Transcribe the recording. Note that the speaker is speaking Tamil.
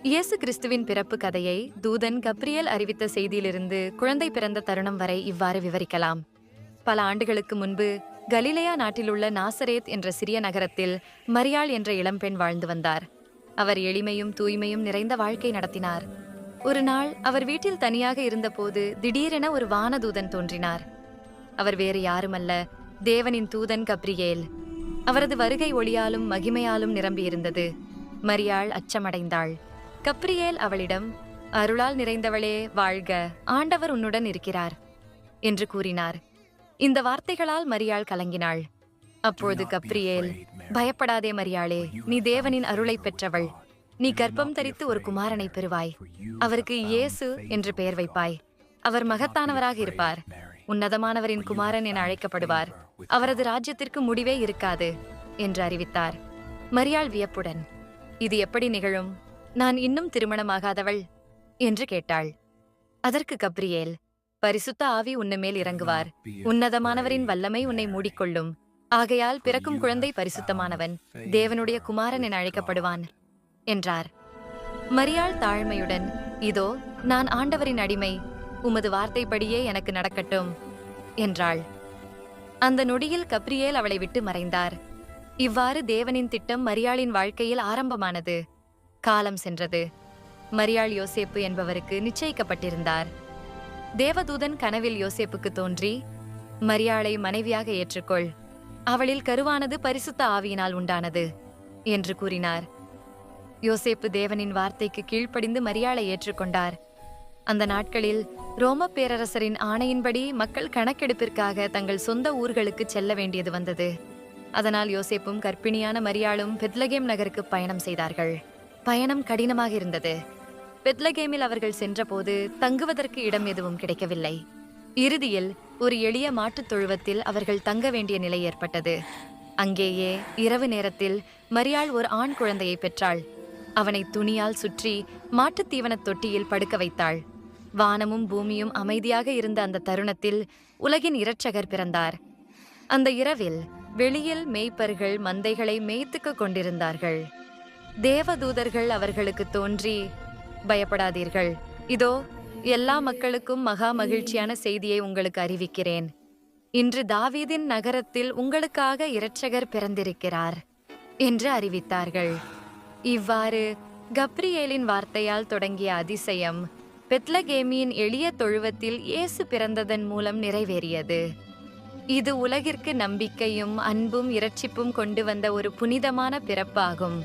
இயேசு கிறிஸ்துவின் பிறப்பு கதையை தூதன் கப்ரியேல் அறிவித்த செய்தியிலிருந்து குழந்தை பிறந்த தருணம் வரை இவ்வாறு விவரிக்கலாம். பல ஆண்டுகளுக்கு முன்பு கலிலேயா நாட்டிலுள்ள நாசரேத் என்ற சிறிய நகரத்தில் மரியாள் என்ற இளம்பெண் வாழ்ந்து வந்தார். அவர் எளிமையும் தூய்மையும் நிறைந்த வாழ்க்கை நடத்தினார். ஒரு நாள் அவர் வீட்டில் தனியாக இருந்தபோது திடீரென ஒரு வானதூதன் தோன்றினார். அவர் வேறு யாருமல்ல, தேவனின் தூதன் கப்ரியேல். அவரது வருகை ஒளியாலும் மகிமையாலும் நிரம்பியிருந்தது. மரியாள் அச்சமடைந்தாள். கப்ரியேல் அவளிடம், அருளால் நிறைந்தவளே வாழ்க, ஆண்டவர் உன்னுடன் இருக்கிறார் என்று கூறினார். இந்த வார்த்தைகளால் மரியாள் கலங்கினாள். அப்பொழுது கப்ரியேல், பயப்படாதே மரியாளே, நீ தேவனின் அருளை பெற்றவள். நீ கர்ப்பம் தரித்து ஒரு குமாரனை பெறுவாய். அவருக்கு இயேசு என்று பெயர் வைப்பாய். அவர் மகத்தானவராக இருப்பார். உன்னதமானவரின் குமாரன் என அழைக்கப்படுவார். அவரது ராஜ்யத்திற்கு முடிவே இருக்காது என்று அறிவித்தார். மரியாள் வியப்புடன், இது எப்படி நிகழும்? நான் இன்னும் திருமணமாகாதவள் என்று கேட்டாள். அதற்கு கப்ரியேல், பரிசுத்த ஆவி உன்னுமேல் இறங்குவார். உன்னதமானவரின் வல்லமை உன்னை மூடிக்கொள்ளும். ஆகையால் பிறக்கும் குழந்தை பரிசுத்தமானவன், தேவனுடைய குமாரன் என அழைக்கப்படுவான் என்றார். மரியாள் தாழ்மையுடன், இதோ நான் ஆண்டவரின் அடிமை, உமது வார்த்தைப்படியே எனக்கு நடக்கட்டும் என்றாள். அந்த நொடியில் கப்ரியேல் அவளை விட்டு மறைந்தார். இவ்வாறு தேவனின் திட்டம் மரியாளின் வாழ்க்கையில் ஆரம்பமானது. காலம் சென்றது. மரியாள் யோசேப்பு என்பவருக்கு நிச்சயிக்கப்பட்டிருந்தார். தேவதூதன் கனவில் யோசேப்புக்கு தோன்றி, மரியாளை மனைவியாக ஏற்றுக்கொள், அவளில் கருவானது பரிசுத்த ஆவியினால் உண்டானது என்று கூறினார். யோசேப்பு தேவனின் வார்த்தைக்கு கீழ்ப்படிந்து மரியாளை ஏற்றுக்கொண்டார். அந்த நாட்களில் ரோம பேரரசரின் ஆணையின்படி மக்கள் கணக்கெடுப்பிற்காக தங்கள் சொந்த ஊர்களுக்கு செல்ல வேண்டியது வந்தது. அதனால் யோசேப்பும் கர்ப்பிணியான மரியாளும் பெத்லகேம் நகருக்கு பயணம் செய்தார்கள். பயணம் கடினமாக இருந்தது. பெத்லகேமில் அவர்கள் சென்றபோது தங்குவதற்கு இடம் எதுவும் கிடைக்கவில்லை. இறுதியில் ஒரு எளிய மாட்டுத் தொழுவத்தில் அவர்கள் தங்க வேண்டிய நிலை ஏற்பட்டது. அங்கேயே இரவு நேரத்தில் மரியாள் ஒரு ஆண் குழந்தையை பெற்றாள். அவனை துணியால் சுற்றி மாட்டுத் தீவனத் தொட்டியில் படுக்க வைத்தாள். வானமும் பூமியும் அமைதியாக இருந்த அந்த தருணத்தில் உலகின் இரட்சகர் பிறந்தார். அந்த இரவில் வெளியில் மேய்ப்பர்கள் மந்தைகளை மேய்த்துக்கு கொண்டிருந்தார்கள். தேவதூதர்கள் அவர்களுக்கு தோன்றி, பயப்படாதீர்கள், இதோ எல்லா மக்களுக்கும் மகா மகிழ்ச்சியான செய்தியை உங்களுக்கு அறிவிக்கிறேன். இன்று தாவீதின் நகரத்தில் உங்களுக்காக இரட்சகர் பிறந்திருக்கிறார் என்று அறிவித்தார்கள். இவ்வாறு கப்ரியேலின் வார்த்தையால் தொடங்கிய அதிசயம் பெத்லகேமியின் எளிய தொழுவத்தில் இயேசு பிறந்ததன் மூலம் நிறைவேறியது. இது உலகிற்கு நம்பிக்கையும் அன்பும் இரட்சிப்பும் கொண்டு வந்த ஒரு புனிதமான பிறப்பாகும்.